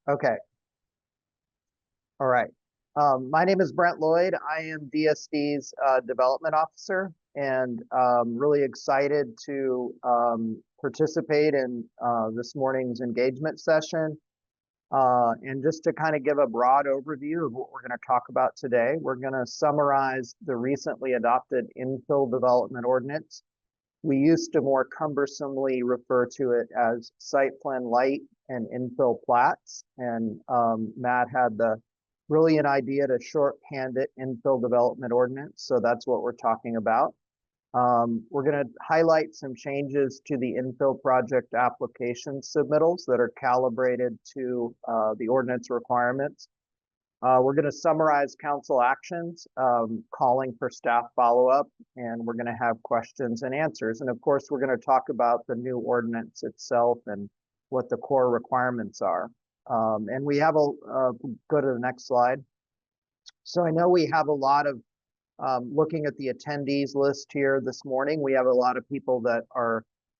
Okay. All right. My name is Brent Lloyd. I am DSD's development officer, and really excited to participate in this morning's engagement session. And just to kind of give a broad overview of what we're going to talk about today, we're going to summarize the recently adopted Infill Development Ordinance. We used to more cumbersomely refer to it as Site Plan Lite and Infill Plats, and Matt had the brilliant idea to shorthand it Infill Development Ordinance, so that's what we're talking about. We're going to highlight some changes to the infill project application submittals that are calibrated to the ordinance requirements. We're going to summarize council actions, calling for staff follow-up, and we're going to have questions and answers. And of course, we're going to talk about the new ordinance itself and what the core requirements are. And we have go to the next slide. So I know we have a lot of, looking at the attendees list here this morning, we have a lot of people that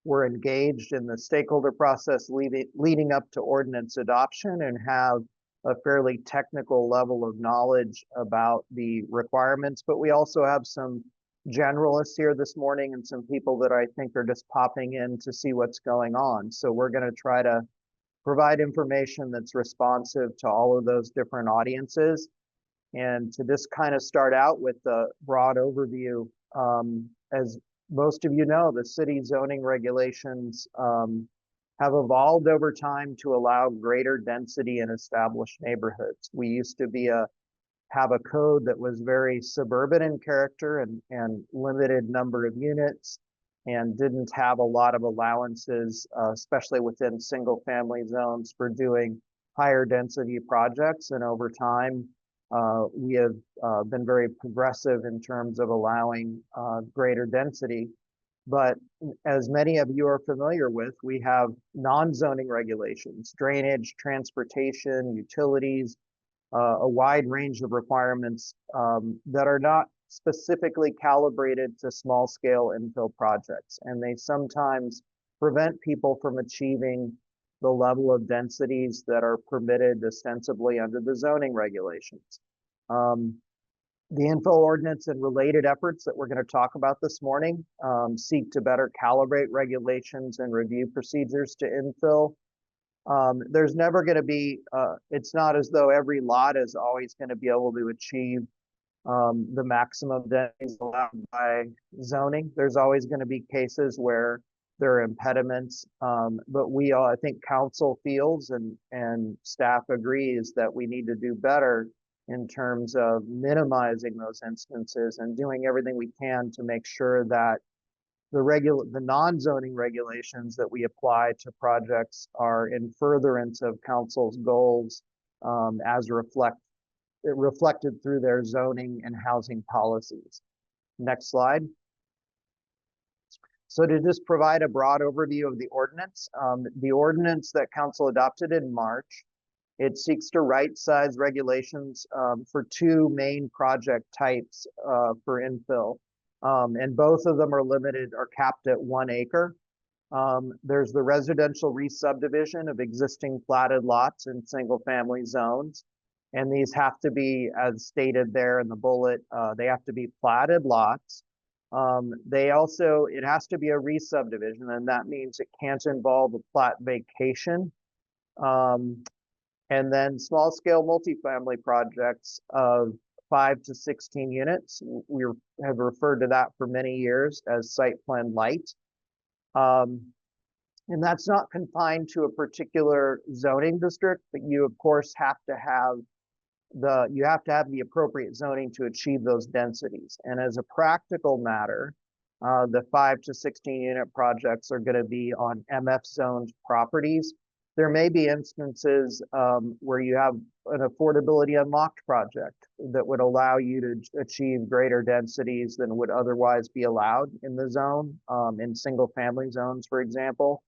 were engaged in the stakeholder process leading up to ordinance adoption and have a fairly technical level of knowledge about the requirements, but we also have some generalists here this morning and some people that I think are just popping in to see what's going on. So we're going to try to provide information that's responsive to all of those different audiences. And to just kind of start out with the broad overview, as most of you know, the city zoning regulations have evolved over time to allow greater density in established neighborhoods. We used to have a code that was very suburban in character and limited number of units, and didn't have a lot of allowances, especially within single family zones, for doing higher density projects. And over time, we have been very progressive in terms of allowing greater density. But as many of you are familiar with, we have non-zoning regulations, drainage, transportation, utilities, a wide range of requirements that are not specifically calibrated to small scale infill projects. And they sometimes prevent people from achieving the level of densities that are permitted ostensibly under the zoning regulations. The infill ordinance and related efforts that we're going to talk about this morning seek to better calibrate regulations and review procedures to infill. There's never going to be, it's not as though every lot is always going to be able to achieve the maximum densities allowed by zoning. There's always going to be cases where there are impediments, but I think council feels and staff agrees that we need to do better in terms of minimizing those instances and doing everything we can to make sure that the non-zoning regulations that we apply to projects are in furtherance of council's goals as reflected through their zoning and housing policies. Next slide. So to just provide a broad overview of the ordinance that council adopted in March, it seeks to right-size regulations for two main project types for infill. And both of them are capped at 1 acre. There's the residential re-subdivision of existing platted lots in single family zones. And these have to be, as stated there in the bullet, they have to be platted lots. It has to be a re-subdivision, and that means it can't involve a plat vacation. And then small scale multifamily projects of 5 to 16 units. We have referred to that for many years as Site Plan Lite. And that's not confined to a particular zoning district, but you of course have to have the appropriate zoning to achieve those densities. And as a practical matter, the 5 to 16 unit projects are going to be on MF zoned properties. There may be instances where you have an affordability unlocked project that would allow you to achieve greater densities than would otherwise be allowed in the zone, in single family zones, for example.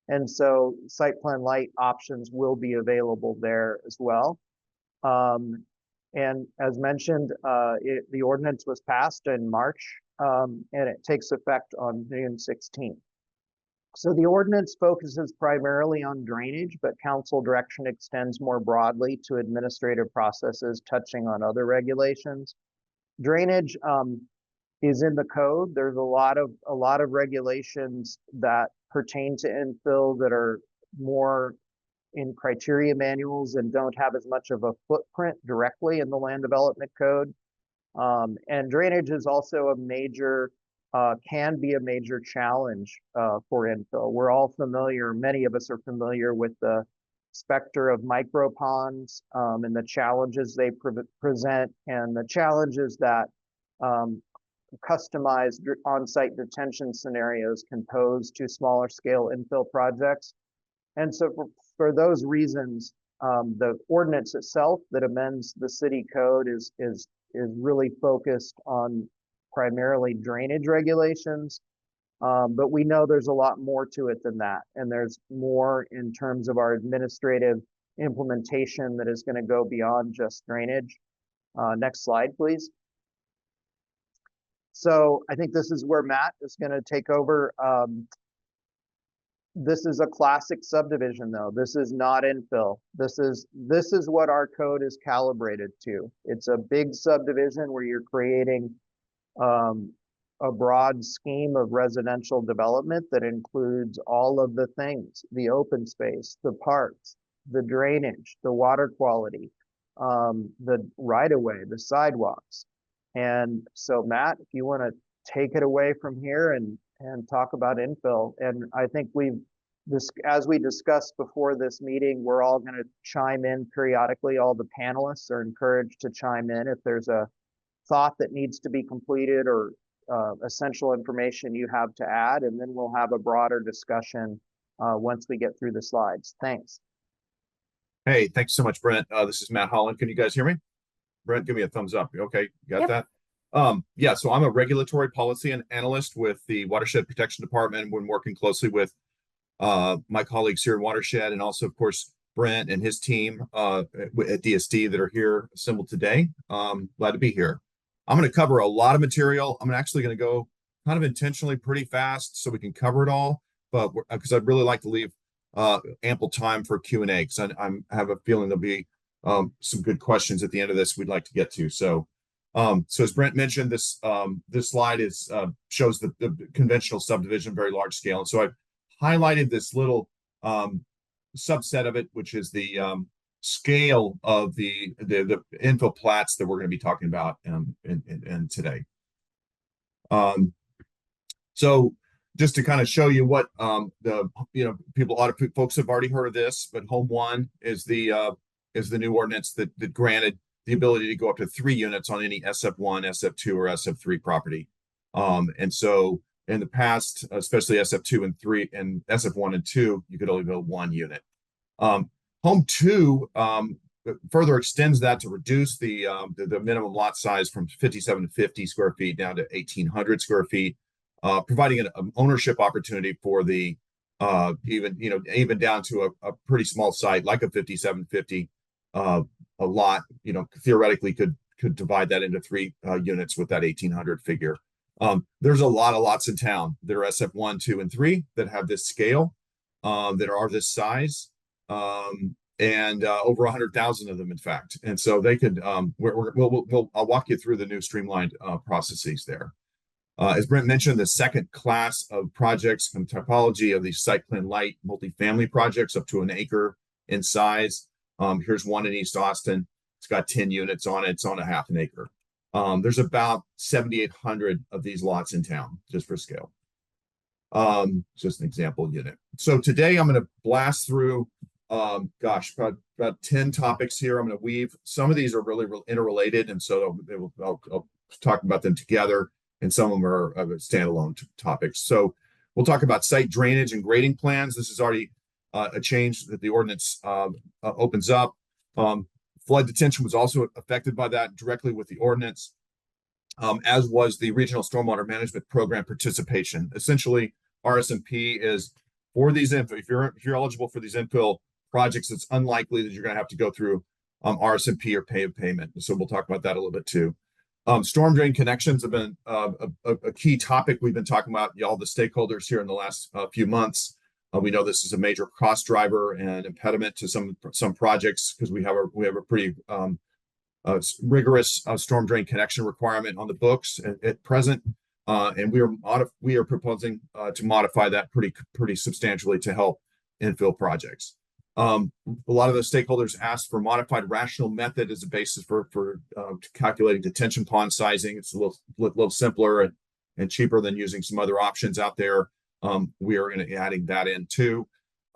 And so Site Plan Lite options will be available there as well. And as mentioned, the ordinance was passed in March, and it takes effect on June 16th. So the ordinance focuses primarily on drainage, but council direction extends more broadly to administrative processes touching on other regulations. Drainage is in the code. There's a lot of regulations that pertain to infill that are more in criteria manuals and don't have as much of a footprint directly in the land development code. And drainage is also can be a major challenge for infill. We're all familiar, many of us are familiar with the specter of micro ponds and the challenges they present and the challenges that customized on-site detention scenarios can pose to smaller scale infill projects. And so for those reasons, the ordinance itself that amends the city code is really focused on primarily drainage regulations. But we know there's a lot more to it than that. And there's more in terms of our administrative implementation that is going to go beyond just drainage. Next slide, please. So I think this is where Matt is going to take over. This is a classic subdivision, though. This is not infill. This is what our code is calibrated to. It's a big subdivision where you're creating a broad scheme of residential development that includes all of the things: the open space, the parks, the drainage, the water quality, the right-of-way, the sidewalks. And so, Matt, if you want to take it away from here and talk about infill. And I think as we discussed before this meeting, we're all going to chime in periodically. All the panelists are encouraged to chime in if there's a thought that needs to be completed or essential information you have to add, and then we'll have a broader discussion once we get through the slides. Thanks. Hey, thanks so much, Brent. This is Matt Holland. Can you guys hear me? Brent, give me a thumbs up. Okay, you got that? Yeah, so I'm a regulatory policy and analyst with the Watershed Protection Department. We're working closely with my colleagues here in Watershed, and also, of course, Brent and his team at DSD that are here assembled today. Glad to be here. I'm going to cover a lot of material. I'm actually going to go kind of intentionally pretty fast so we can cover it all, but because I'd really like to leave ample time for Q&A, because I have a feeling there'll be some good questions at the end of this we'd like to get to. So as Brent mentioned, this slide shows the conventional subdivision, very large scale. And so I've highlighted this little subset of it, which is the scale of the infill plats that we're going to be talking about in today. So just to kind of show you what folks have already heard of this, but Home 1 is the new ordinance that granted the ability to go up to 3 units on any SF1, SF2, or SF3 property. And so in the past, especially SF2 and 3 and SF1 and 2, you could only build 1 unit. Home 2 further extends that to reduce the minimum lot size from 5750 square feet down to 1800 square feet, providing an ownership opportunity for the even down to a pretty small site like a 5750. A lot, theoretically could divide that into 3 units with that 1800 figure. There's a lot of lots in town that are SF1, 2, and 3 that have this scale, that are this size, and over 100,000 of them, in fact. And so they could, I'll walk you through the new streamlined processes there. As Brent mentioned, the second class of projects from typology of these site plan light multifamily projects up to an acre in size. Here's one in East Austin. It's got 10 units on it. It's on a half an acre. There's about 7,800 of these lots in town, just for scale. Just an example unit. So today I'm going to blast through, about 10 topics here. I'm going to weave. Some of these are really interrelated, and so I'll talk about them together, and some of them are standalone topics. So we'll talk about site drainage and grading plans. This is already a change that the ordinance opens up. Flood detention was also affected by that directly with the ordinance, as was the Regional Stormwater Management Program participation. Essentially, RSMP is for these if you're eligible for these infill projects, it's unlikely that you're going to have to go through RSMP or pay of payment. So we'll talk about that a little bit too. Storm drain connections have been a key topic we've been talking about, y'all, the stakeholders here in the last few months. We know this is a major cost driver and impediment to some projects because we have a pretty rigorous storm drain connection requirement on the books at present, and we are proposing to modify that pretty substantially to help infill projects. A lot of the stakeholders asked for modified rational method as a basis for calculating detention pond sizing. It's a little simpler and cheaper than using some other options out there. We are going to be adding that in too.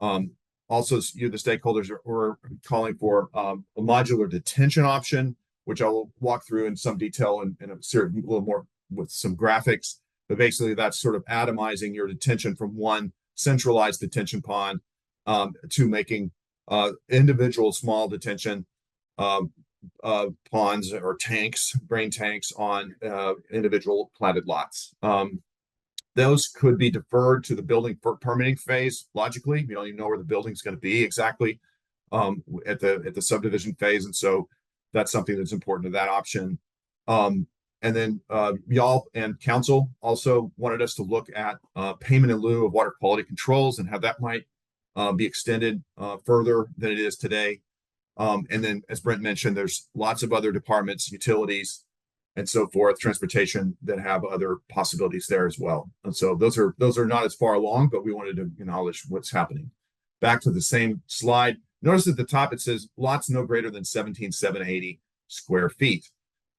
Also, the stakeholders are calling for a modular detention option, which I will walk through in some detail and a little more with some graphics. But basically, that's sort of atomizing your detention from one centralized detention pond to making individual small detention ponds or tanks, drain tanks on individual platted lots. Those could be deferred to the building permitting phase. Logically, you don't even know where the building's going to be exactly at the subdivision phase, and so that's something that's important to that option. And then y'all and council also wanted us to look at payment in lieu of water quality controls and how that might be extended further than it is today. And then, as Brent mentioned, there's lots of other departments, utilities, and so forth, transportation, that have other possibilities there as well. And so those are not as far along, but we wanted to acknowledge what's happening. Back to the same slide. Notice at the top it says lots no greater than 17,780 square feet.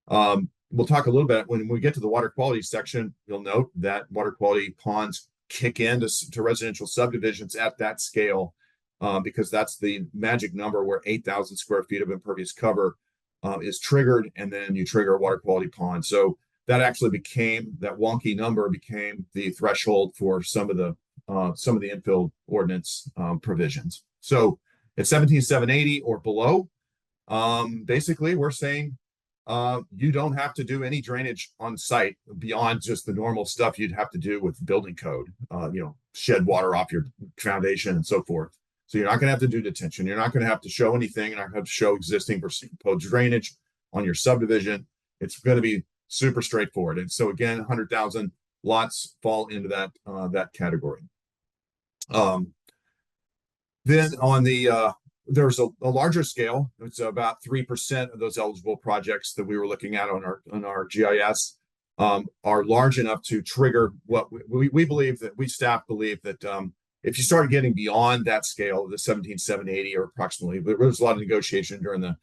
We'll talk a little bit when we get to the water quality section. You'll note that water quality ponds kick into residential subdivisions at that scale because that's the magic number where 8,000 square feet of impervious cover is triggered, and then you trigger a water quality pond. So that actually that wonky number became the threshold for some of the infill ordinance provisions. So at 17,780 or below, basically we're saying you don't have to do any drainage on site beyond just the normal stuff you'd have to do with building code, shed water off your foundation and so forth. So you're not going to have to do detention. You're not going to have to show anything. You're not going to have to show existing proposed drainage on your subdivision. It's going to be super straightforward. And so again, 100,000 lots fall into that category. Then on the there's a larger scale. It's about 3% of those eligible projects that we were looking at on our GIS are large enough to trigger what we believe that staff believe that if you start getting beyond that scale, the 17,780 or approximately, there was a lot of negotiation during the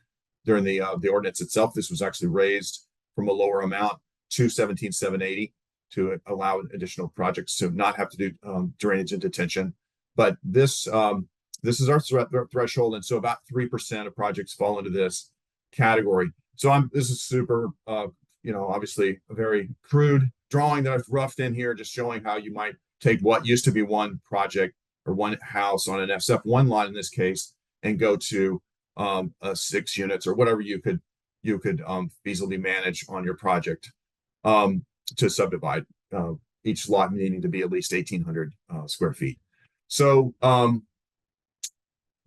ordinance itself. This was actually raised from a lower amount to 17,780 to allow additional projects to not have to do drainage and detention. But this is our threshold, and so about 3% of projects fall into this category. So this is super, obviously a very crude drawing that I've roughed in here, just showing how you might take what used to be one project or one house on an SF1 lot in this case, and go to 6 units or whatever you could feasibly manage on your project to subdivide each lot needing to be at least 1,800 square feet. So I'm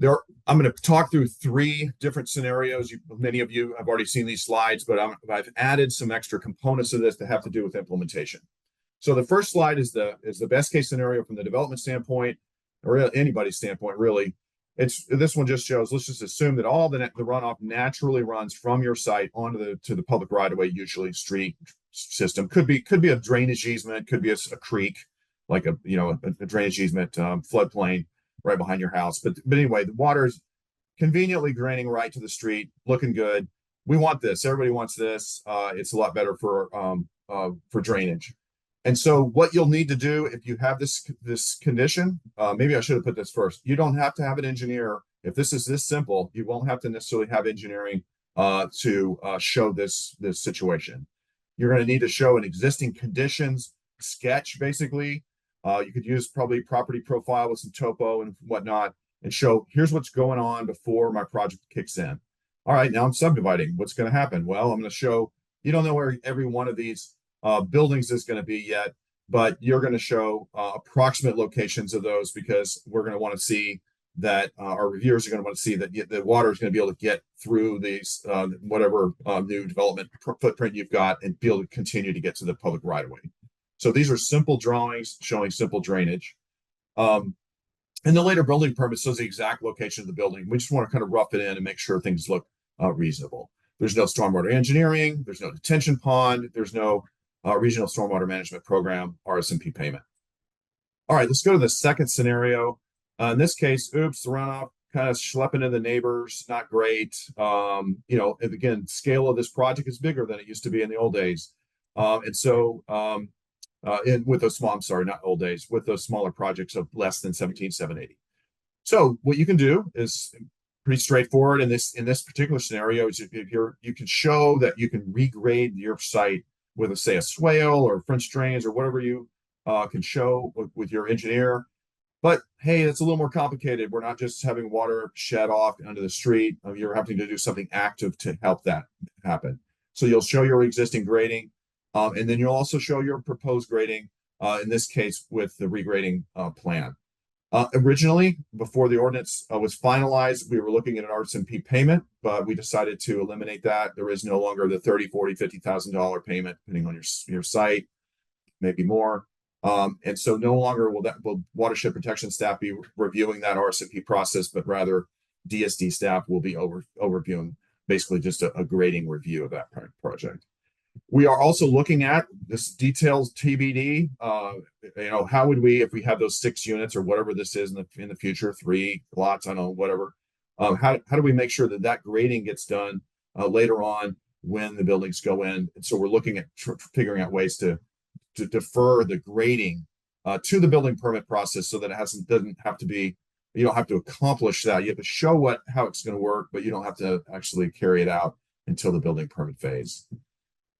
going to talk through 3 different scenarios. Many of you have already seen these slides, but I've added some extra components to this that have to do with implementation. So the first slide is the best case scenario from the development standpoint, or anybody's standpoint, really. This one just shows, let's just assume that all the runoff naturally runs from your site onto the public right of way, usually street system. Could be a drainage easement, could be a creek, like a drainage easement, floodplain right behind your house. But anyway, the water is conveniently draining right to the street, looking good. We want this. Everybody wants this. It's a lot better for drainage. And so what you'll need to do if you have this condition, maybe I should have put this first. You don't have to have an engineer. If this is this simple, you won't have to necessarily have engineering to show this situation. You're going to need to show an existing conditions sketch, basically. You could use probably property profile with some topo and whatnot and show, here's what's going on before my project kicks in. All right, now I'm subdividing. What's going to happen? Well, I'm going to show, you don't know where every one of these buildings is going to be yet, but you're going to show approximate locations of those because we're going to want to see that our reviewers are going to want to see that the water is going to be able to get through these whatever new development footprint you've got and be able to continue to get to the public right of way. So these are simple drawings showing simple drainage. And the later building permit shows the exact location of the building. We just want to kind of rough it in and make sure things look reasonable. There's no stormwater engineering, there's no detention pond, there's no regional stormwater management program, RSMP payment. All right, let's go to the second scenario. In this case, oops, the runoff kind of schlepping in the neighbors, not great. You know, and again, scale of this project is bigger than it used to be in the old days. And so with those small, I'm sorry, not old days, with those smaller projects of less than 17,780. So what you can do is pretty straightforward in this particular scenario is if you can show that you can regrade your site with say a swale or French drains or whatever you can show with your engineer. But hey, it's a little more complicated. We're not just having water shed off onto the street. You're having to do something active to help that happen. So you'll show your existing grading, and then you'll also show your proposed grading, in this case with the regrading plan. Originally, before the ordinance was finalized, we were looking at an RSMP payment, but we decided to eliminate that. There is no longer the $30,000, $40,000, $50,000 payment, depending on your site, maybe more. And so no longer will watershed protection staff be reviewing that RSMP process, but rather DSD staff will be overviewing basically just a grading review of that project. We are also looking at this details TBD. You know, how would we, if we have those 6 units or whatever this is in the future, 3 lots, I don't know, whatever. How do we make sure that grading gets done later on when the buildings go in? And so we're looking at figuring out ways to defer the grading to the building permit process so that it doesn't have to be, you don't have to accomplish that. You have to show how it's going to work, but you don't have to actually carry it out until the building permit phase.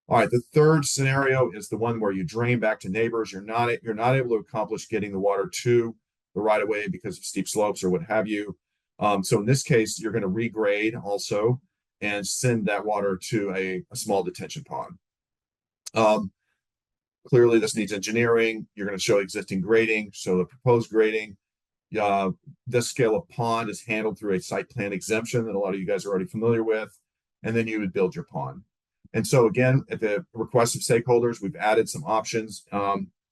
All right, the third scenario is the one where you drain back to neighbors. You're not able to accomplish getting the water to the right of way because of steep slopes or what have you. So in this case, you're going to regrade also and send that water to a small detention pond. Clearly, this needs engineering. You're going to show existing grading, so the proposed grading. This scale of pond is handled through a site plan exemption that a lot of you guys are already familiar with, and then you would build your pond. And so again, at the request of stakeholders, we've added some options,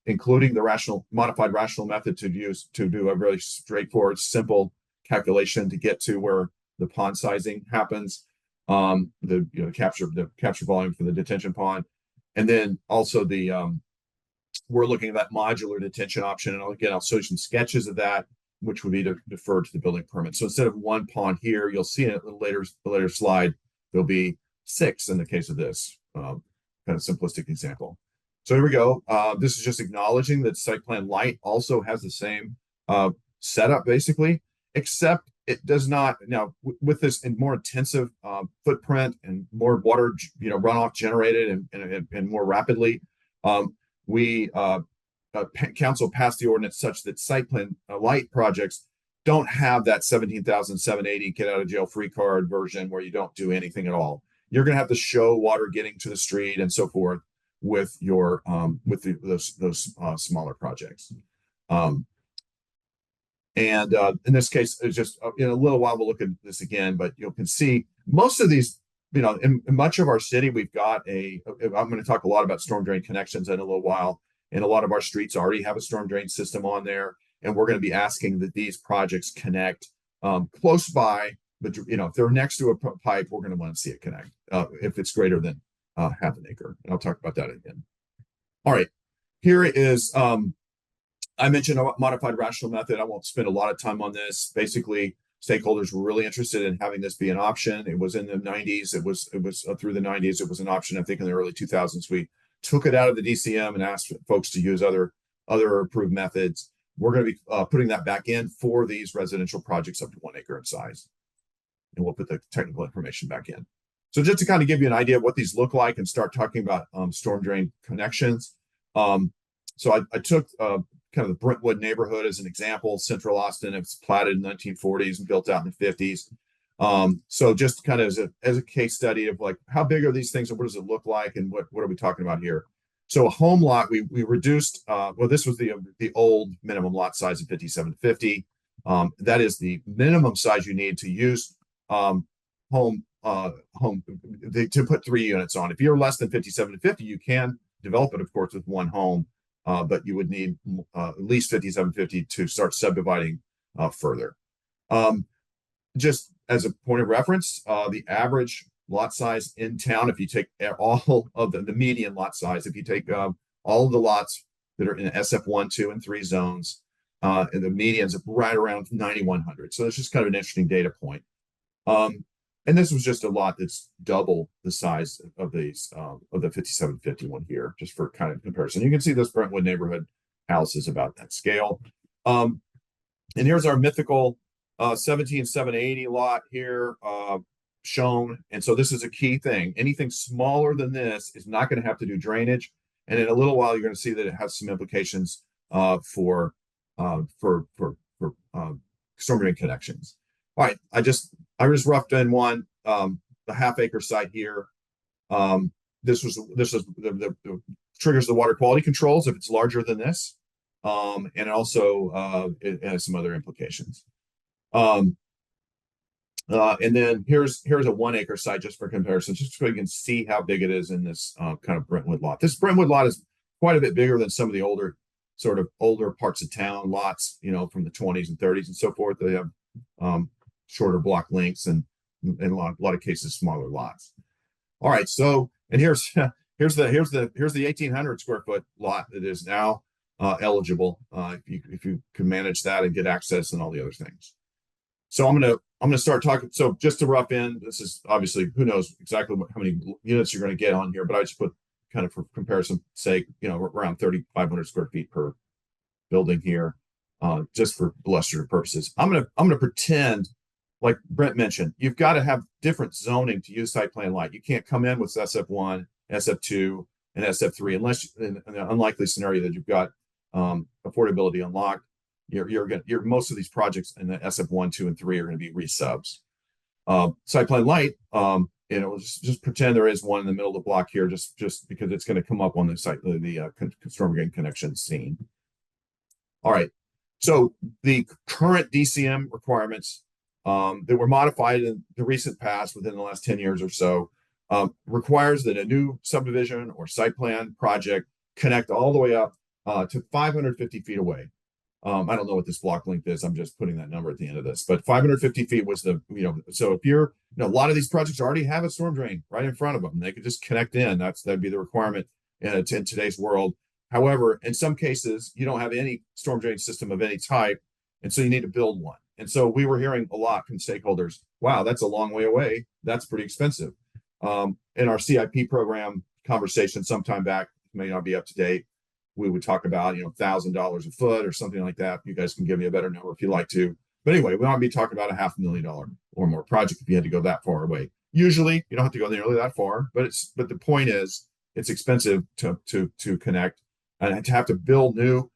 including the modified rational method to do a really straightforward, simple calculation to get to where the pond sizing happens, the capture volume for the detention pond, and then also we're looking at that modular detention option. And again, I'll show you some sketches of that, which would be deferred to the building permit. So instead of 1 pond here, you'll see in a little later slide, there'll be 6 in the case of this kind of simplistic example. So here we go. This is just acknowledging that site plan Lite also has the same setup basically, except it does not. Now with this more intensive footprint and more water runoff generated and more rapidly, council passed the ordinance such that site plan Lite projects don't have that 17,780 get out of jail free card version where you don't do anything at all. You're going to have to show water getting to the street and so forth with your those smaller projects. And in this case, it's just in a little while we'll look at this again, but you can see most of these, in much of our city, we've got I'm going to talk a lot about storm drain connections in a little while, and a lot of our streets already have a storm drain system on there, and we're going to be asking that these projects connect close by. But if they're next to a pipe, we're going to want to see it connect if it's greater than half an acre. And I'll talk about that again. All right, here is I mentioned a modified rational method. I won't spend a lot of time on this. Basically, stakeholders were really interested in having this be an option. It was in the 90s. It was through the 90s. It was an option. I think in the early 2000s, we took it out of the DCM and asked folks to use other approved methods. We're going to be putting that back in for these residential projects up to 1 acre in size. And we'll put the technical information back in. So just to kind of give you an idea of what these look like and start talking about storm drain connections. So I took kind of the Brentwood neighborhood as an example. Central Austin, it was platted in the 1940s and built out in the 50s. So just kind of as a case study of like, how big are these things and what does it look like and what are we talking about here? So a home lot, we reduced, well, this was the old minimum lot size of 5750. That is the minimum size you need to use home to put 3 units on. If you're less than 5750, you can develop it, of course, with one home, but you would need at least 5750 to start subdividing further. Just as a point of reference, the average lot size in town, if you take all of the median lot size, if you take all of the lots that are in SF1, 2, and 3 zones, and the medians are right around 9,100. So that's just kind of an interesting data point. And this was just a lot that's double the size of these of the 5751 here, just for kind of comparison. You can see this Brentwood neighborhood house is about that scale. And here's our mythical 17,780 lot here shown. And so this is a key thing. Anything smaller than this is not going to have to do drainage. And in a little while, you're going to see that it has some implications for storm drain connections. All right, I just roughed in one, the half-acre site here. This triggers the water quality controls if it's larger than this, and also it has some other implications. And then here's a 1 acre site just for comparison, just so you can see how big it is in this kind of Brentwood lot. This Brentwood lot is quite a bit bigger than some of the older parts of town lots, you know, from the 20s and 30s and so forth. They have shorter block lengths and in a lot of cases smaller lots. All right, so and here's the 1,800 square foot lot that is now eligible if you can manage that and get access and all the other things. So I'm gonna start talking. So just to rough in, this is obviously who knows exactly how many units you're going to get on here, but I just put kind of for comparison sake, you know, around 3,500 square feet per building here, just for illustrative purposes. I'm gonna pretend, like Brent mentioned, you've got to have different zoning to use site plan light. You can't come in with SF1, SF2, and SF3 unless in an unlikely scenario that you've got affordability unlocked. You're most of these projects in the SF1, 2, and 3 are going to be resubs. Site plan light, you know, just pretend there is one in the middle of the block here, just because it's going to come up on the site, the storm drain connection scene. All right, so the current DCM requirements that were modified in the recent past within the last 10 years or so requires that a new subdivision or site plan project connect all the way up to 550 feet away. I don't know what this block length is. I'm just putting that number at the end of this, but 550 feet was the, you know, so if you're, you know, a lot of these projects already have a storm drain right in front of them. They could just connect in. That'd be the requirement in today's world. However, in some cases, you don't have any storm drain system of any type, and so you need to build one. And so we were hearing a lot from stakeholders, wow, that's a long way away. That's pretty expensive. In our CIP program conversation sometime back, may not be up to date, we would talk about, you know, $1,000 a foot or something like that. You guys can give me a better number if you like to. But anyway, we want to be talking about a $500,000 or more project if you had to go that far away. Usually, you don't have to go nearly that far, but the point is, it's expensive to connect and to have to build new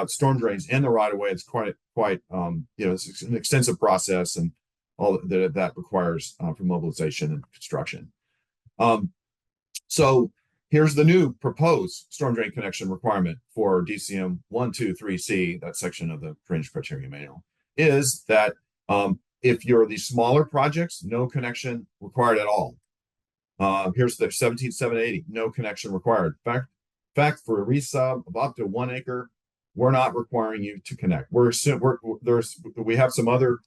storm drains in the right of way. It's quite you know, it's an extensive process and all that requires for mobilization and construction. So here's the new proposed storm drain connection requirement for DCM 123C, that section of the drainage criteria manual, is that if you're these smaller projects, no connection required at all. Here's the 17,780, no connection required. In fact, for a resub of up to 1 acre, we're not requiring you to connect. We have some other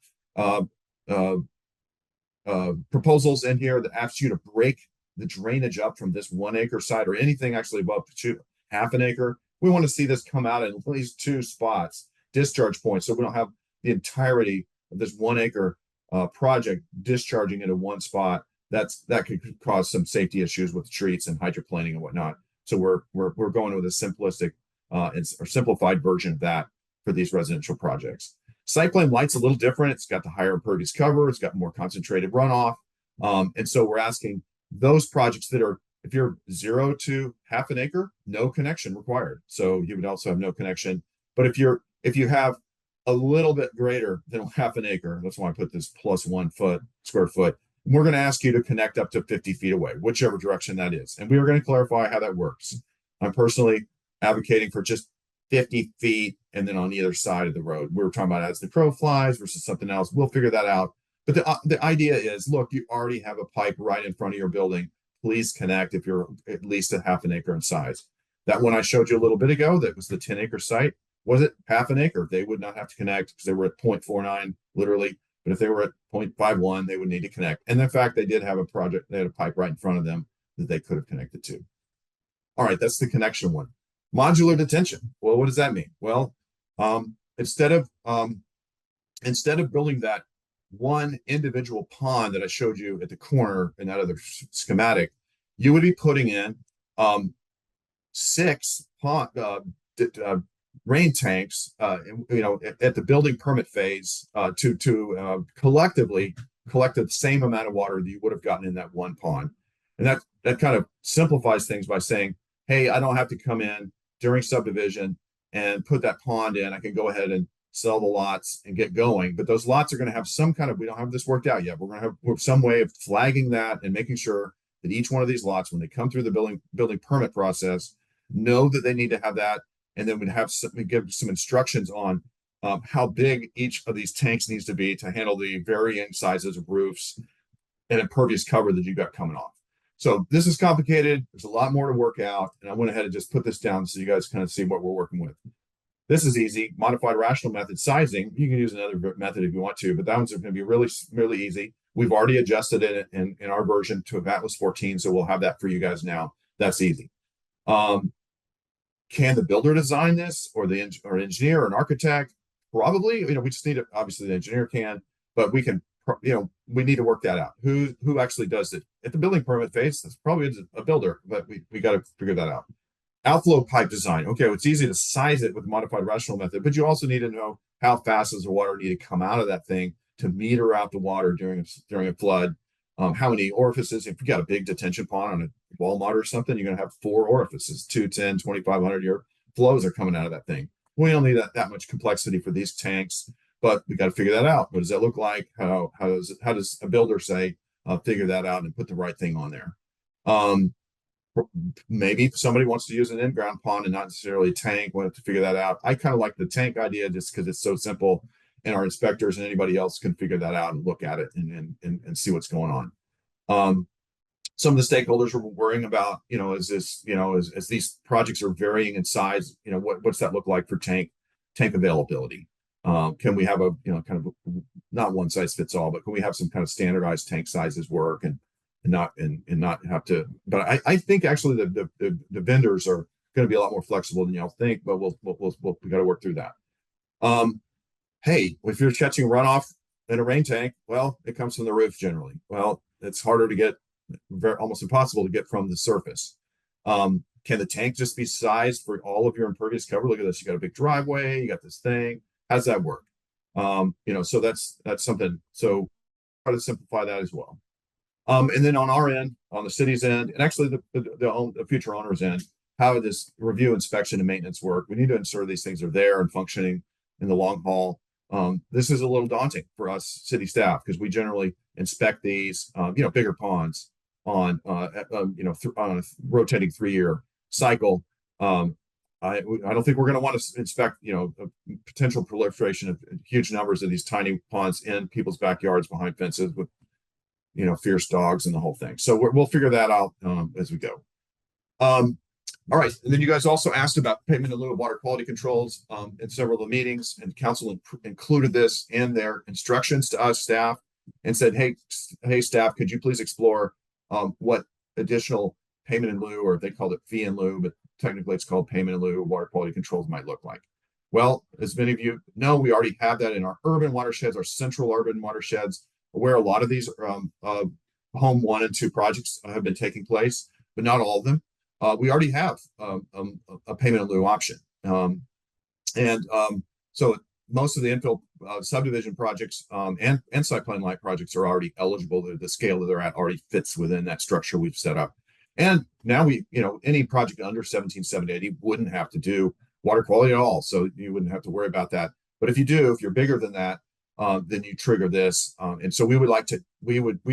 proposals in here that ask you to break the drainage up from this 1 acre site or anything actually above half an acre. We want to see this come out in at least 2 spots, discharge points, so we don't have the entirety of this 1 acre project discharging into one spot. That could cause some safety issues with treats and hydroplaning and whatnot. So we're going with a simplistic or simplified version of that for these residential projects. Site plan light's a little different. It's got the higher impervious cover. It's got more concentrated runoff. And so we're asking those projects that are, if you're 0 to half an acre, no connection required. So you would also have no connection. But if you have a little bit greater than half an acre, that's why I put this plus 1 square foot, we're going to ask you to connect up to 50 feet away, whichever direction that is. And we are going to clarify how that works. I'm personally advocating for just 50 feet and then on either side of the road. We were talking about as the crow flies versus something else. We'll figure that out. But the idea is, look, you already have a pipe right in front of your building. Please connect if you're at least a half an acre in size. That one I showed you a little bit ago, that was the 10-acre site. Was it half an acre? They would not have to connect because they were at 0.49 literally. But if they were at 0.51, they would need to connect. And in fact, they did have a project, they had a pipe right in front of them that they could have connected to. All right, that's the connection one. Modular detention. Well, what does that mean? Well, instead of building that one individual pond that I showed you at the corner in that other schematic, you would be putting in 6 pond rain tanks, at the building permit phase to collectively collect the same amount of water that you would have gotten in that one pond. And that kind of simplifies things by saying, hey, I don't have to come in during subdivision and put that pond in. I can go ahead and sell the lots and get going. But those lots are going to have some kind of, we don't have this worked out yet. We're going to have some way of flagging that and making sure that each one of these lots, when they come through the building permit process, know that they need to have that. And then we give some instructions on how big each of these tanks needs to be to handle the varying sizes of roofs and impervious cover that you got coming off. So this is complicated. There's a lot more to work out. And I went ahead and just put this down so you guys kind of see what we're working with. This is easy. Modified rational method sizing. You can use another method if you want to, but that one's going to be really, really easy. We've already adjusted it in our version to Atlas 14, so we'll have that for you guys now. That's easy. Can the builder design this, or the engineer or an architect? Probably. We just need to, obviously the engineer can, but we can, we need to work that out. Who actually does it at the building permit phase? That's probably a builder, but we got to figure that out. Outflow pipe design. Okay, well, it's easy to size it with the modified rational method, but you also need to know how fast does the water need to come out of that thing to meter out the water during a flood. How many orifices? If you got a big detention pond on a Walmart or something, you're going to have 4 orifices, 2, 10, 2,500 year flows are coming out of that thing. We don't need that much complexity for these tanks, but we got to figure that out. What does that look like? How does a builder say, figure that out and put the right thing on there? Maybe somebody wants to use an in-ground pond and not necessarily a tank. We'll have to figure that out. I kind of like the tank idea just because it's so simple, and our inspectors and anybody else can figure that out and look at it and see what's going on. Some of the stakeholders are worrying about, as these projects are varying in size, what's that look like for tank availability? Can we have a, kind of not one size fits all, but can we have some kind of standardized tank sizes work and not have to? But I think actually the vendors are going to be a lot more flexible than y'all think, but we got to work through that. Hey, if you're catching runoff in a rain tank, well, it comes from the roof generally. Well, it's harder to get, almost impossible to get from the surface. Can the tank just be sized for all of your impervious cover? Look at this. You got a big driveway, you got this thing. How does that work? So that's something. So try to simplify that as well. And then on our end, on the city's end, and actually the future owner's end, how this review, inspection, and maintenance work. We need to ensure these things are there and functioning in the long haul. This is a little daunting for us city staff because we generally inspect these, bigger ponds on a rotating 3-year cycle. I don't think we're going to want to inspect, a potential proliferation of huge numbers of these tiny ponds in people's backyards behind fences with, fierce dogs and the whole thing. So we'll figure that out as we go. All right. And then you guys also asked about payment in lieu of water quality controls in several of the meetings, and council included this in their instructions to us staff and said, hey, staff, could you please explore what additional payment in lieu, or they called it fee in lieu, but technically it's called payment in lieu of water quality controls might look like. Well, as many of you know, we already have that in our urban watersheds, our central urban watersheds, where a lot of these home 1 and 2 projects have been taking place, but not all of them. We already have a payment in lieu option. So most of the infill subdivision projects and site plan light projects are already eligible. The scale that they're at already fits within that structure we've set up. And now any project under 17,780 wouldn't have to do water quality at all. So you wouldn't have to worry about that. But if you do, if you're bigger than that, then you trigger this. And so we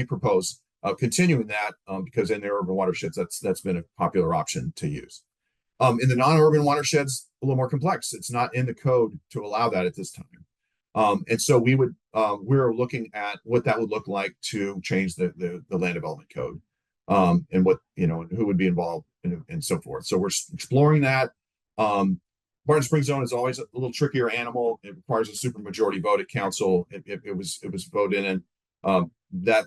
propose continuing that because in the urban watersheds, that's been a popular option to use. In the non-urban watersheds, a little more complex. It's not in the code to allow that at this time. And so we're looking at what that would look like to change the land development code, and what, and who would be involved and so forth. So we're exploring that. Barton Springs Zone is always a little trickier animal. It requires a supermajority vote at council. It was voted in, and that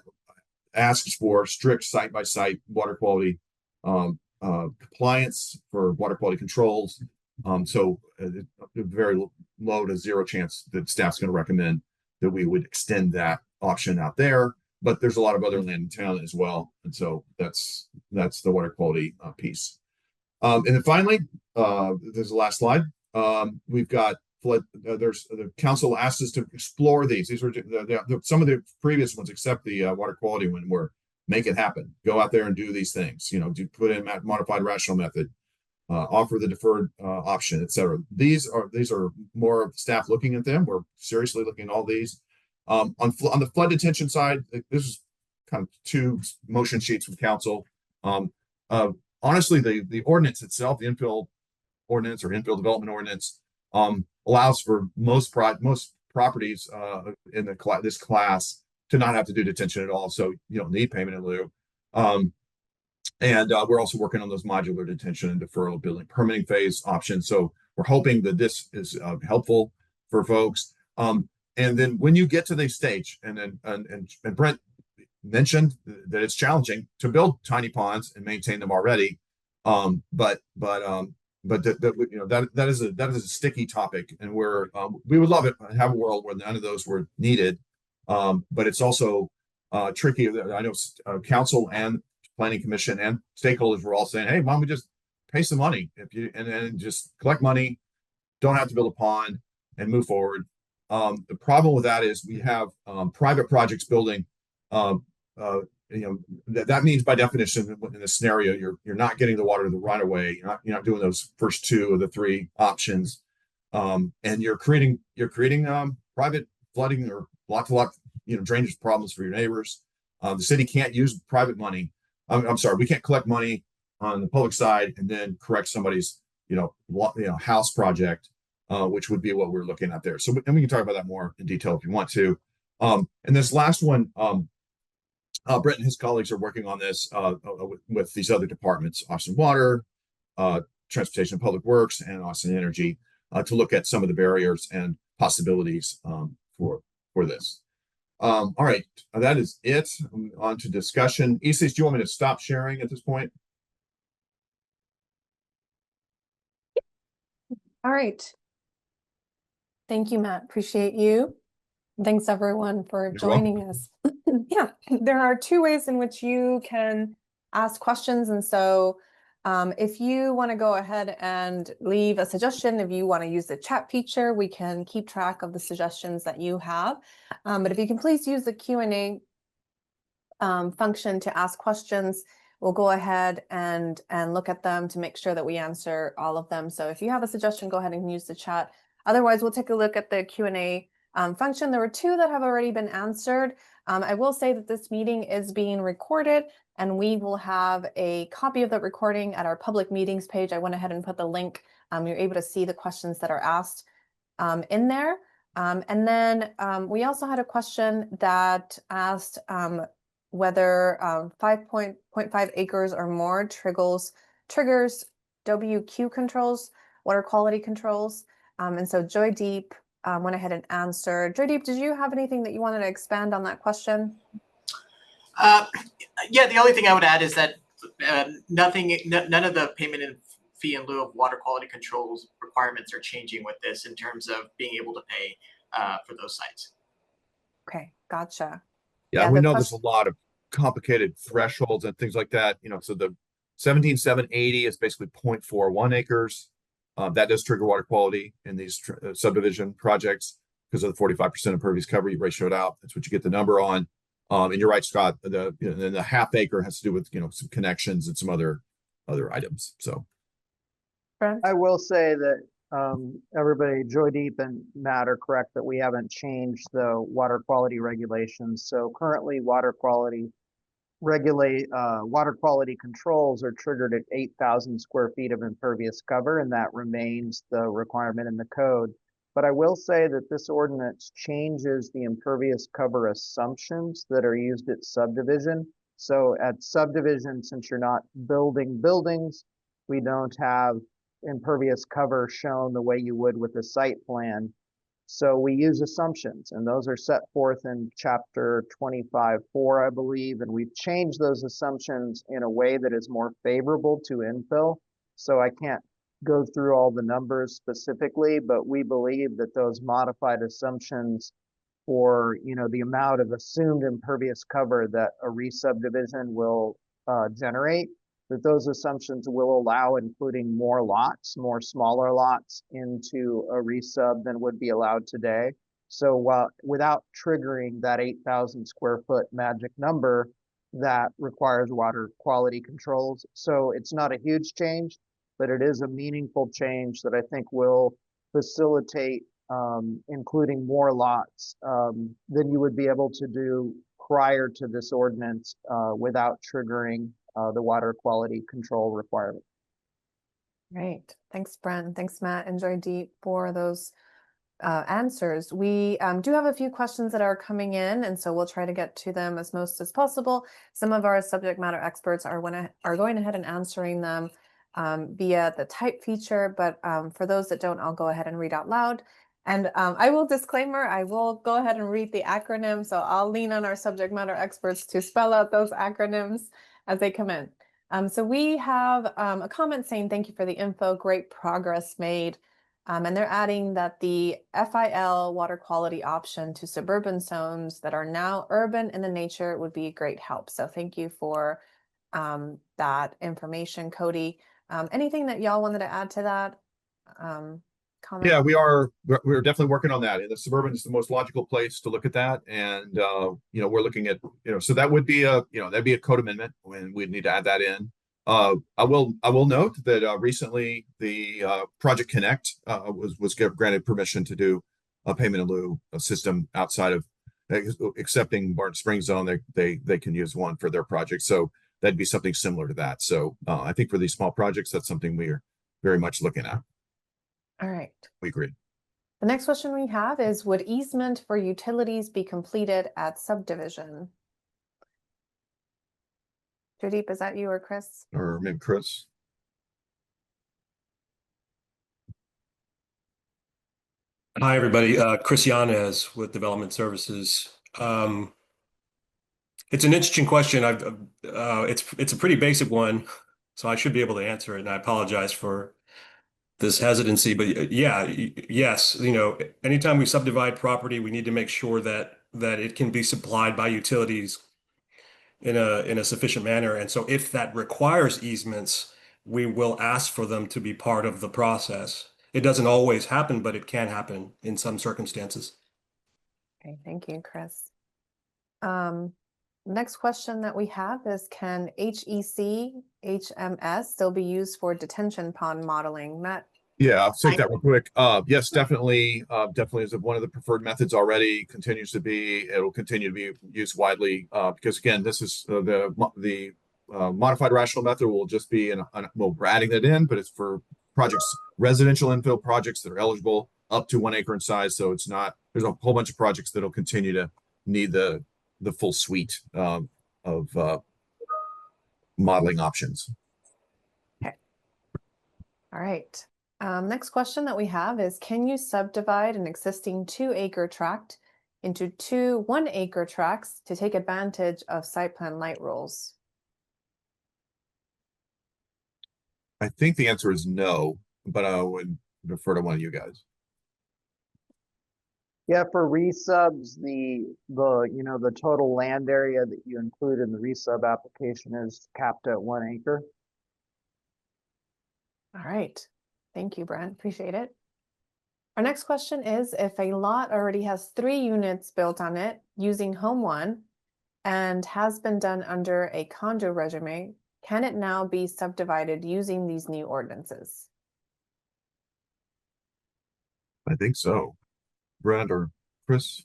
asks for strict site by site water quality compliance for water quality controls. So very low to zero chance that staff's going to recommend that we would extend that option out there. But there's a lot of other land in town as well, and so that's the water quality piece. And then finally, there's the last slide. We've got flood. There's the council asked us to explore these. These were some of the previous ones, except the water quality one, were make it happen. Go out there and do these things. Put in modified rational method, offer the deferred option, etc. These are more of staff looking at them. We're seriously looking at all these. On the flood detention side, this is kind of two motion sheets from council. Honestly, the ordinance itself, the infill ordinance or infill development ordinance, allows for most properties in this class to not have to do detention at all. So you don't need payment in lieu. And we're also working on those modular detention and deferral building permitting phase options. So we're hoping that this is helpful for folks. And then when you get to this stage, and Brent mentioned that it's challenging to build tiny ponds and maintain them already. But that is a sticky topic, and we would love it to have a world where none of those were needed. But it's also tricky. I know council and planning commission and stakeholders were all saying, hey, why don't we just pay some money and just collect money, don't have to build a pond, and move forward. The problem with that is we have private projects building. That means by definition in this scenario, you're not getting the water to the right of way. You're not doing those first two of the three options, and you're creating private flooding or lot to lot drainage problems for your neighbors. The city can't use private money. I'm sorry, we can't collect money on the public side and then correct somebody's house project, which would be what we're looking at there. So and we can talk about that more in detail if you want to. And this last one, Brent and his colleagues are working on this with these other departments, Austin Water, Transportation and Public Works, and Austin Energy, to look at some of the barriers and possibilities for this. All right, that is it. On to discussion. Isis, do you want me to stop sharing at this point? All right. Thank you, Matt. Appreciate you. Thanks everyone for joining us. Yeah, there are two ways in which you can ask questions. And so if you want to go ahead and leave a suggestion, if you want to use the chat feature, we can keep track of the suggestions that you have. But if you can please use the Q&A function to ask questions, we'll go ahead and look at them to make sure that we answer all of them. So if you have a suggestion, go ahead and use the chat. Otherwise, we'll take a look at the Q&A function. There were two that have already been answered. I will say that this meeting is being recorded, and we will have a copy of that recording at our public meetings page. I went ahead and put the link. You're able to see the questions that are asked in there. And then we also had a question that asked whether 5.5 acres or more triggers WQ controls, water quality controls. And so Joy Deep went ahead and answered. Joy Deep, did you have anything that you wanted to expand on that question? Yeah, the only thing I would add is that none of the payment and fee in lieu of water quality controls requirements are changing with this in terms of being able to pay for those sites. Okay, gotcha. Yeah, we know there's a lot of complicated thresholds and things like that. So the 17,780 is basically 0.41 acres. That does trigger water quality in these subdivision projects because of the 45% impervious cover you ratioed out. That's what you get the number on. And you're right, Scott. The half acre has to do with some connections and some other items. So I will say that everybody, Joy Deep and Matt are correct that we haven't changed the water quality regulations. So currently water quality regulate, water quality controls are triggered at 8,000 square feet of impervious cover, and that remains the requirement in the code. But I will say that this ordinance changes the impervious cover assumptions that are used at subdivision. So at subdivision, since you're not building buildings, we don't have impervious cover shown the way you would with a site plan. So we use assumptions, and those are set forth in chapter 25.4, I believe, and we've changed those assumptions in a way that is more favorable to infill. So I can't go through all the numbers specifically, but we believe that those modified assumptions for, the amount of assumed impervious cover that a re-subdivision will generate, that those assumptions will allow including more lots, more smaller lots into a resub than would be allowed today. So without triggering that 8,000 square foot magic number, that requires water quality controls. So it's not a huge change, but it is a meaningful change that I think will facilitate including more lots than you would be able to do prior to this ordinance without triggering the water quality control requirement. Great. Thanks, Brent. Thanks, Matt and Joydeep, for those answers. We do have a few questions that are coming in, and so we'll try to get to them as most as possible. Some of our subject matter experts are going ahead and answering them via the type feature, but for those that don't, I'll go ahead and read out loud. And I will disclaimer, I will go ahead and read the acronym, so I'll lean on our subject matter experts to spell out those acronyms as they come in. So we have a comment saying, thank you for the info, great progress made. And they're adding that the FIL water quality option to suburban zones that are now urban in the nature would be a great help. So thank you for that information, Cody. Anything that y'all wanted to add to that? Comment? Yeah, we're definitely working on that. And the suburban is the most logical place to look at that. And we're looking at, so that would be that'd be a code amendment, and we'd need to add that in. I will note that recently the Project Connect was granted permission to do a payment in lieu system outside of accepting Barton Springs Zone. They can use one for their project. So that'd be something similar to that. So I think for these small projects, that's something we are very much looking at. All right. We agree. The next question we have is, would easement for utilities be completed at subdivision? Joydeep, is that you or Chris? Or maybe Chris. Hi, everybody. Chris Yanez with Development Services. It's an interesting question. It's a pretty basic one, so I should be able to answer it. And I apologize for this hesitancy, but yes, anytime we subdivide property, we need to make sure that it can be supplied by utilities in a sufficient manner. And so if that requires easements, we will ask for them to be part of the process. It doesn't always happen, but it can happen in some circumstances. Okay, thank you, Chris. Next question that we have is, can HEC, HMS still be used for detention pond modeling? Matt? Yeah, I'll take that real quick. Yes, definitely. Definitely is one of the preferred methods already, continues to be. It'll continue to be used widely because, again, this is the modified rational method will just be, we're adding that in, but it's for projects, residential infill projects that are eligible up to 1 acre in size. So it's not, there's a whole bunch of projects that'll continue to need the full suite of modeling options. Okay. All right. Next question that we have is, can you subdivide an existing 2 acre tract into 2 1 acre tracts to take advantage of site plan light rules? I think the answer is no, but I would defer to one of you guys. Yeah, for resubs, the total land area that you include in the resub application is capped at 1 acre. All right. Thank you, Brent. Appreciate it. Our next question is, if a lot already has 3 units built on it using Home 1 and has been done under a condo regime, can it now be subdivided using these new ordinances? I think so. Brent or Chris?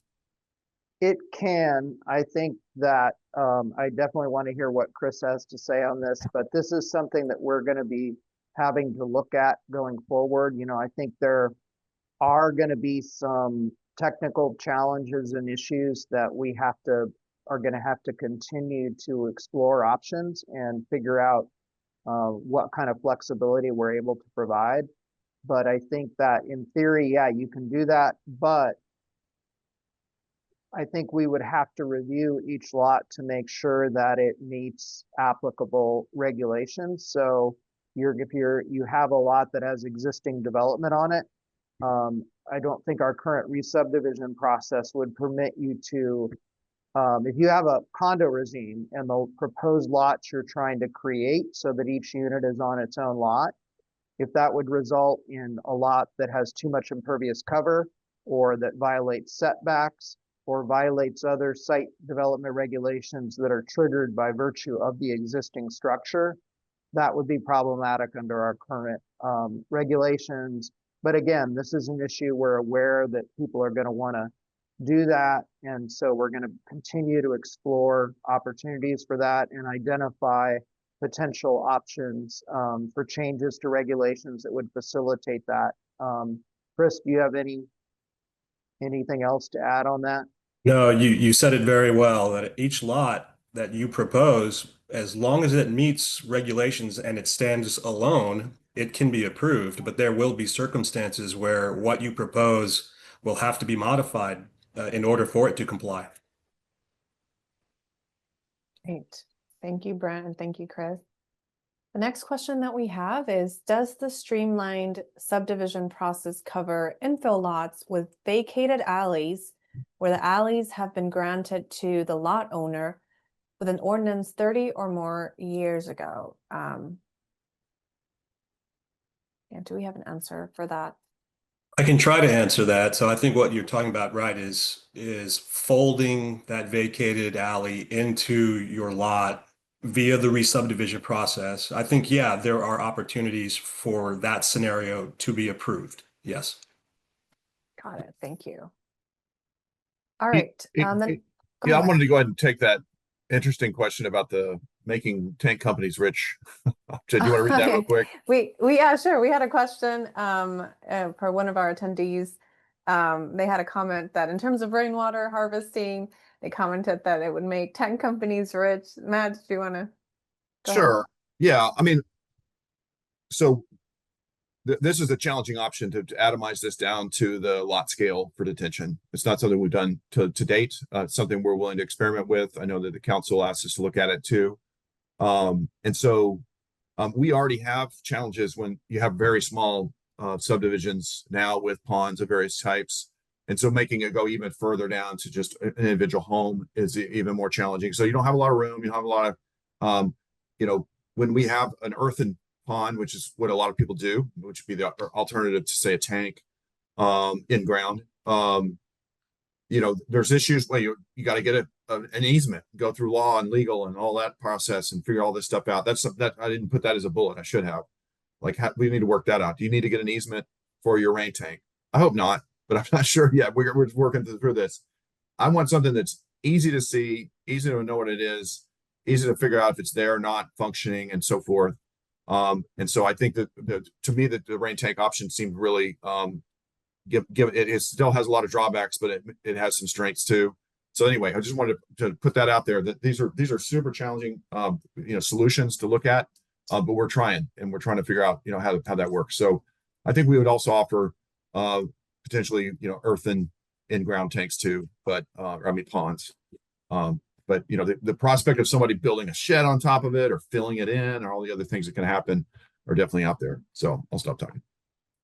It can. I think that I definitely want to hear what Chris has to say on this, but this is something that we're going to be having to look at going forward. You know, I think there are going to be some technical challenges and issues that are going to have to continue to explore options and figure out what kind of flexibility we're able to provide. But I think that in theory, yeah, you can do that, but I think we would have to review each lot to make sure that it meets applicable regulations. So if you have a lot that has existing development on it, I don't think our current re-subdivision process would permit you to, if you have a condo regime and the proposed lots you're trying to create so that each unit is on its own lot, if that would result in a lot that has too much impervious cover or that violates setbacks or violates other site development regulations that are triggered by virtue of the existing structure, that would be problematic under our current regulations. But again, this is an issue we're aware that people are going to want to do that. And so we're going to continue to explore opportunities for that and identify potential options for changes to regulations that would facilitate that. Chris, do you have anything else to add on that? No, you said it very well, that each lot that you propose, as long as it meets regulations and it stands alone, it can be approved, but there will be circumstances where what you propose will have to be modified in order for it to comply. Great. Thank you, Brent, and thank you, Chris. The next question that we have is, does the streamlined subdivision process cover infill lots with vacated alleys where the alleys have been granted to the lot owner with an ordinance 30 or more years ago? Yeah, do we have an answer for that? I can try to answer that. So I think what you're talking about, right, is folding that vacated alley into your lot via the re-subdivision process. I think, yeah, there are opportunities for that scenario to be approved. Yes. Got it. Thank you. All right. Yeah, I wanted to go ahead and take that interesting question about the making tank companies rich. Do you want to read that real quick? Yeah, sure. We had a question for one of our attendees. They had a comment that in terms of rainwater harvesting, they commented that it would make tank companies rich. Matt, do you want to go ahead? Sure. Yeah. I mean, so this is a challenging option to atomize this down to the lot scale for detention. It's not something we've done to date. It's something we're willing to experiment with. I know that the council asked us to look at it too. And so we already have challenges when you have very small subdivisions now with ponds of various types. And so making it go even further down to just an individual home is even more challenging. So you don't have a lot of room. You don't have a lot of, when we have an earthen pond, which is what a lot of people do, which would be the alternative to say a tank in ground. There's issues where you got to get an easement, go through law and legal and all that process and figure all this stuff out. That I didn't put that as a bullet. I should have. We need to work that out. Do you need to get an easement for your rain tank? I hope not, but I'm not sure yet. We're working through this. I want something that's easy to see, easy to know what it is, easy to figure out if it's there or not functioning and so forth. And so I think that to me that the rain tank option seemed really it still has a lot of drawbacks, but it has some strengths too. So anyway, I just wanted to put that out there that these are super challenging solutions to look at, but we're trying to figure out how that works. So I think we would also offer potentially earthen in-ground tanks too, but ponds. But the prospect of somebody building a shed on top of it or filling it in or all the other things that can happen are definitely out there. So I'll stop talking.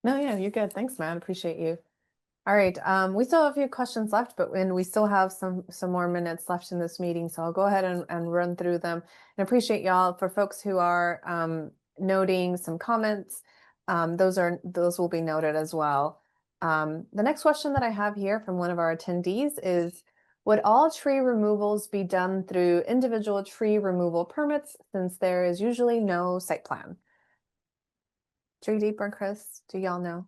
No, yeah, you're good. Thanks, Matt. Appreciate you. All right. We still have a few questions left, but we still have some more minutes left in this meeting. So I'll go ahead and run through them, and appreciate y'all. For folks who are noting some comments, those will be noted as well. The next question that I have here from one of our attendees is, would all tree removals be done through individual tree removal permits since there is usually no site plan? Tree Deeper, Chris, do y'all know?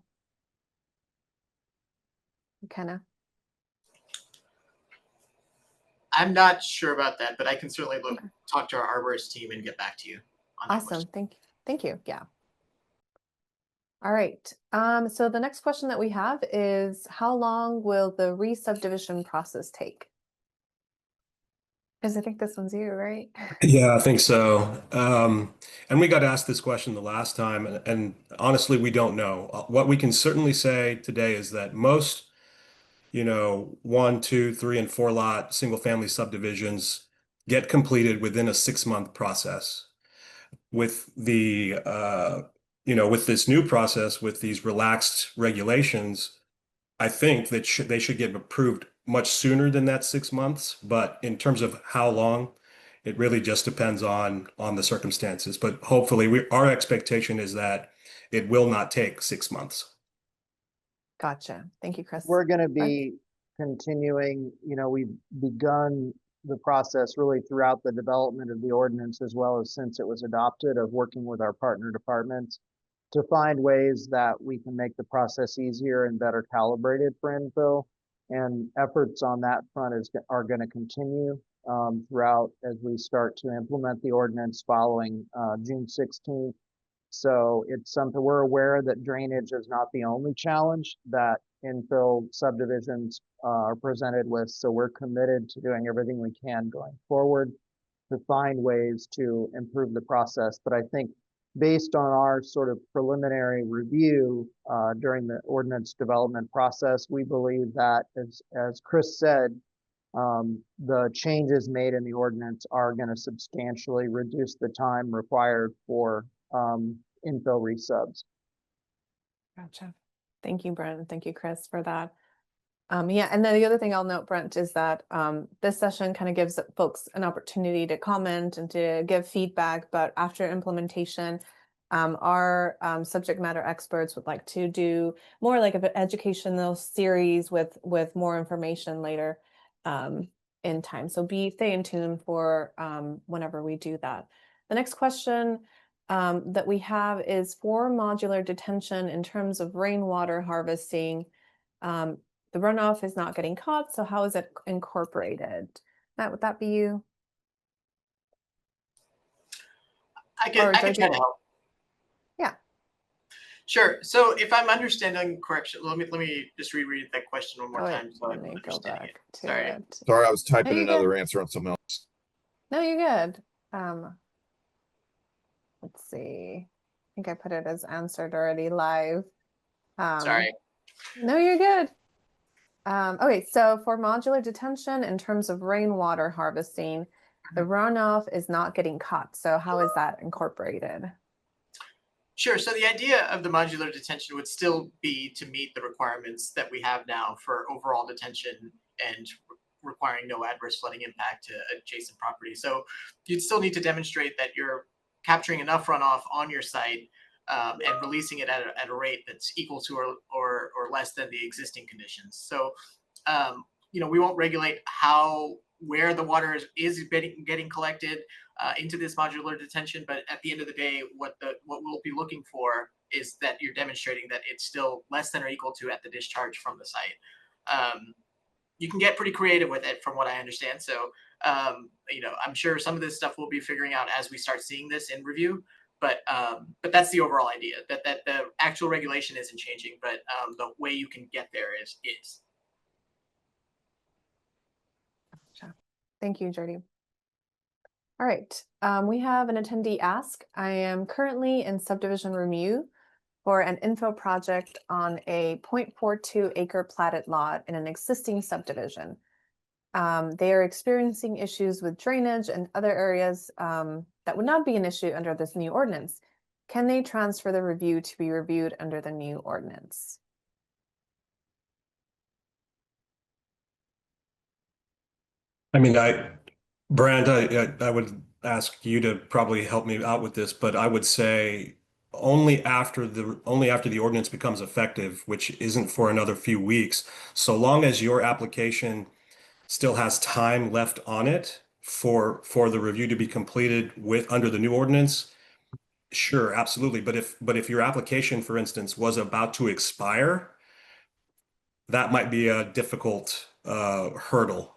McKenna? I'm not sure about that, but I can certainly Okay. talk to our arborist team and get back to you on that Awesome. question. Thank you. Yeah. All right. So the next question that we have is, how long will the re-subdivision process take? Because I think this one's you, right? Yeah, I think so. And we got asked this question the last time, and honestly, we don't know. What we can certainly say today is that most, 1, 2, 3, and 4 lot single family subdivisions get completed within a 6-month process. With with this new process, with these relaxed regulations, I think that they should get approved much sooner than that 6 months. But in terms of how long, it really just depends on the circumstances. But hopefully, our expectation is that it will not take 6 months. Gotcha. Thank you, Chris. We're going to Brent? be continuing, we've begun the process really throughout the development of the ordinance, as well as since it was adopted, of working with our partner departments to find ways that we can make the process easier and better calibrated for infill. And efforts on that front are going to continue throughout as we start to implement the ordinance following June 16th. So it's something we're aware that drainage is not the only challenge that infill subdivisions are presented with. So we're committed to doing everything we can going forward to find ways to improve the process. But I think based on our sort of preliminary review during the ordinance development process, we believe that, as Chris said, the changes made in the ordinance are going to substantially reduce the time required for infill resubs. Gotcha. Thank you, Brent. Thank you, Chris, for that. Yeah, and then the other thing I'll note, Brent, is that this session kind of gives folks an opportunity to comment and to give feedback, but after implementation, our subject matter experts would like to do more like an educational series with more information later in time. So stay in tune for whenever we do that. The next question that we have is for modular detention in terms of rainwater harvesting. The runoff is not getting caught, so how is it incorporated? Matt, would that be you? I can try to help. Yeah. Sure. So if I'm understanding correction, let me just reread that question one more time. So let me go back to Sorry. it. Sorry, I was typing you're another good. answer on something else. No, you're good. Let's see. I think I put it as answered already live. Sorry. No, you're good. Okay, so for modular detention, in terms of rainwater harvesting, the runoff is not getting caught. So how is that incorporated? Sure. So the idea of the modular detention would still be to meet the requirements that we have now for overall detention and requiring no adverse flooding impact to adjacent property. So you'd still need to demonstrate that you're capturing enough runoff on your site and releasing it at a rate that's equal to or less than the existing conditions. So, we won't regulate where the water is getting collected into this modular detention, but at the end of the day, what we'll be looking for is that you're demonstrating that it's still less than or equal to at the discharge from the site. You can get pretty creative with it, from what I understand. So, I'm sure some of this stuff we'll be figuring out as we start seeing this in review. But that's the overall idea. That the actual regulation isn't changing, but the way you can get there is. Thank you, Jody. All right, we have an attendee ask, I am currently in subdivision review for an infill project on a 0.42 acre platted lot in an existing subdivision. They are experiencing issues with drainage and other areas that would not be an issue under this new ordinance. Can they transfer the review to be reviewed under the new ordinance? I mean, Brand, I would ask you to probably help me out with this, but I would say only after the ordinance becomes effective, which isn't for another few weeks, so long as your application still has time left on it for the review to be completed under the new ordinance, sure, absolutely. But if your application, for instance, was about to expire, that might be a difficult hurdle.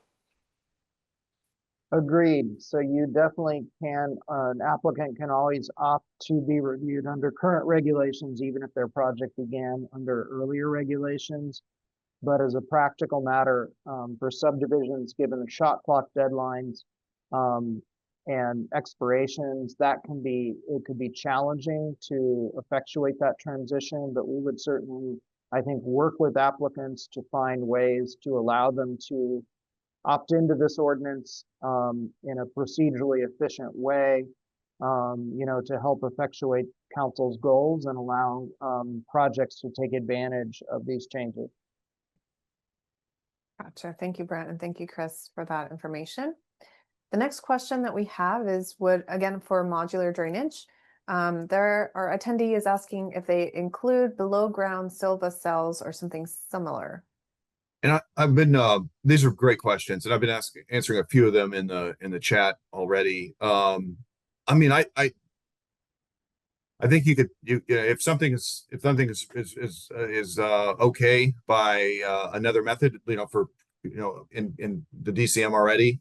Agreed. So you definitely can, an applicant can always opt to be reviewed under current regulations, even if their project began under earlier regulations. But as a practical matter, for subdivisions, given the shot clock deadlines, and expirations, it could be challenging to effectuate that transition, but we would certainly, I think, work with applicants to find ways to allow them to opt into this ordinance in a procedurally efficient way, to help effectuate council's goals and allow projects to take advantage of these changes. Gotcha. Thank you, Brent, and thank you, Chris, for that information. The next question that we have is again, for modular drainage. Our attendee is asking if they include below ground silva cells or something similar. And I've been these are great questions, and I've been answering a few of them in the chat already. I mean, I think if something is okay by another method, for in the DCM already,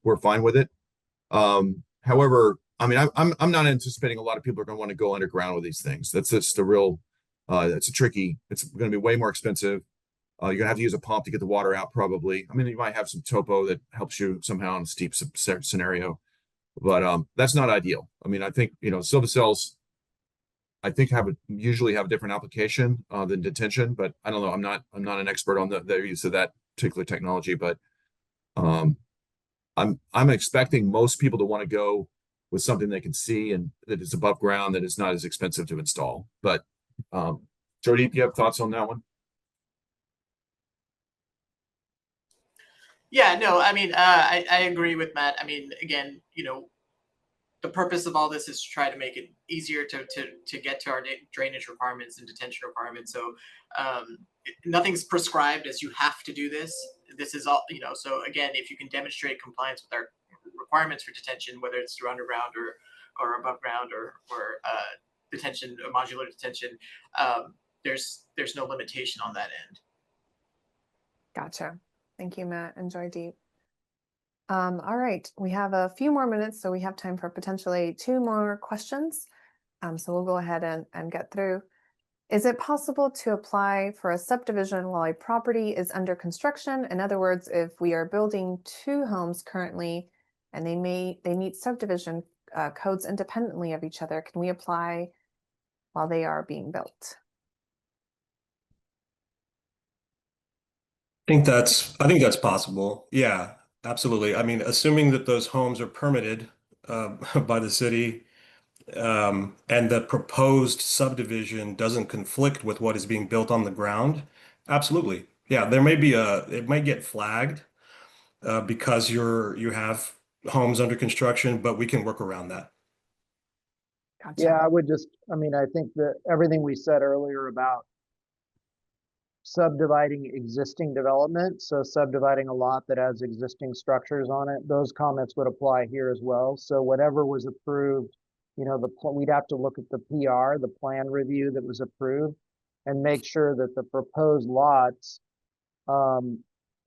we're fine with it. However, I mean, I'm not anticipating a lot of people are going to want to go underground with these things. That's just it's going to be way more expensive. You're gonna have to use a pump to get the water out, probably. I mean, you might have some topo that helps you somehow in a steep scenario, but that's not ideal. I mean, I think silva cells, I think usually have a different application than detention, but I don't know. I'm not an expert on the use of that particular technology, but I'm expecting most people to want to go with something they can see and that is above ground, that is not as expensive to install. But Jody, do you have thoughts on that one? Yeah, no, I mean, I agree with Matt. I mean, again, the purpose of all this is to try to make it easier to get to our drainage requirements and detention requirements. So nothing's prescribed as you have to do this. This is all, so again, if you can demonstrate compliance with our requirements for detention, whether it's through underground or above ground or detention, modular detention, there's no limitation on that end. Gotcha. Thank you, Matt and Joydeep. All right, we have a few more minutes, so we have time for potentially 2 more questions. So we'll go ahead and get through. Is it possible to apply for a subdivision while a property is under construction? In other words, if we are building 2 homes currently and they meet subdivision codes independently of each other, can we apply while they are being built? I think that's possible. Yeah, absolutely. I mean, assuming that those homes are permitted by the city, and the proposed subdivision doesn't conflict with what is being built on the ground, absolutely. Yeah, it might get flagged because you have homes under construction, but we can work around that. Gotcha. Yeah, I think that everything we said earlier about subdividing existing development, so subdividing a lot that has existing structures on it, those comments would apply here as well. So whatever was approved, we'd have to look at the PR, the plan review that was approved, and make sure that the proposed lots are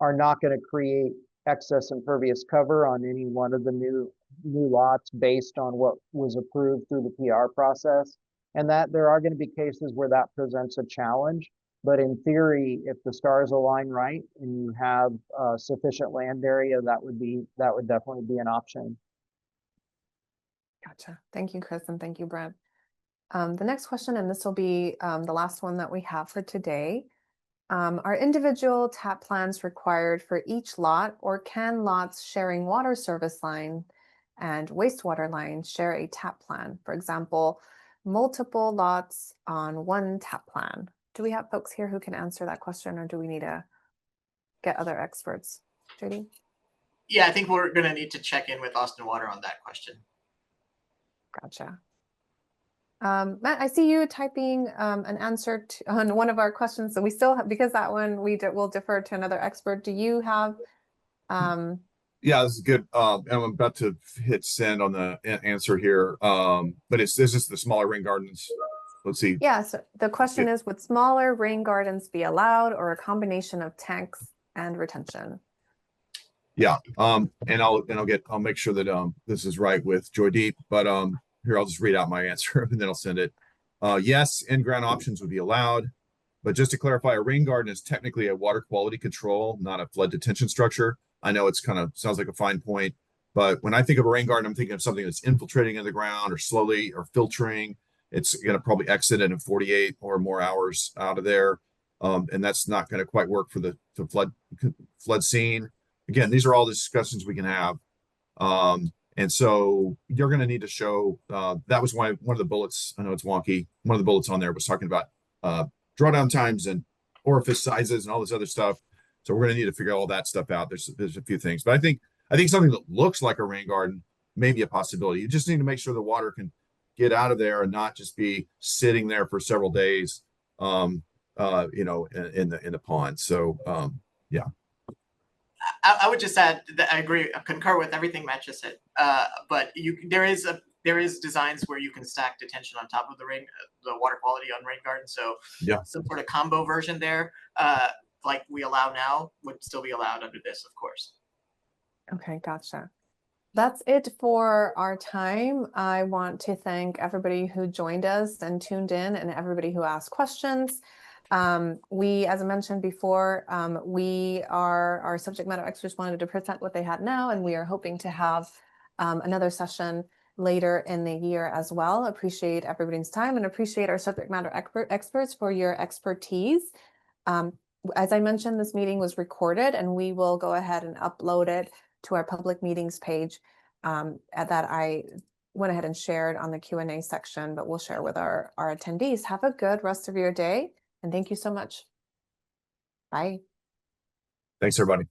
not going to create excess impervious cover on any one of the new lots based on what was approved through the PR process. And that there are going to be cases where that presents a challenge. But in theory, if the stars align right and you have sufficient land area, that would definitely be an option. Gotcha. Thank you, Chris, and thank you, Brent. The next question, and this will be the last one that we have for today. Are individual tap plans required for each lot, or can lots sharing water service line and wastewater line share a tap plan? For example, multiple lots on one tap plan. Do we have folks here who can answer that question, or do we need to get other experts? Judy? Yeah, I think we're going to need to check in with Austin Water on that question. Gotcha. Matt, I see you typing an answer on one of our questions. So we still have, because that one will defer to another expert. Do you have? Yeah, this is good. And I'm about to hit send on the answer here. But this is the smaller rain gardens. Let's see. Yeah, so the question is, would smaller rain gardens be allowed, or a combination of tanks and retention? Yeah, and I'll make sure that this is right with Joy Deep, but here I'll just read out my answer and then I'll send it. Yes, in-ground options would be allowed, but just to clarify, a rain garden is technically a water quality control, not a flood detention structure. I know it's kind of sounds like a fine point, but when I think of a rain garden, I'm thinking of something that's infiltrating in the ground or slowly or filtering. It's going to probably exit in 48 or more hours out of there, and that's not going to quite work for the flood scene. Again, these are all discussions we can have. And so you're going to need to show that was why one of the bullets, I know it's wonky, one of the bullets on there was talking about drawdown times and orifice sizes and all this other stuff. So we're going to need to figure all that stuff out. There's a few things, but I think something that looks like a rain garden may be a possibility. You just need to make sure the water can get out of there and not just be sitting there for several days, in the pond. So yeah. I would just add that I agree, I concur with everything Matt just said. But there is designs where you can stack detention on top of the water quality on rain garden. So Yeah. some sort of combo version there, like we allow now, would still be allowed under this, of course. Okay, gotcha. That's it for our time. I want to thank everybody who joined us and tuned in, and everybody who asked questions. As I mentioned before, our subject matter experts wanted to present what they had now, and we are hoping to have another session later in the year as well. Appreciate everybody's time and appreciate our subject matter experts for your expertise. As I mentioned, this meeting was recorded, and we will go ahead and upload it to our public meetings page that I went ahead and shared on the Q&A section, but we'll share with our attendees. Have a good rest of your day, and thank you so much. Bye. Thanks, everybody.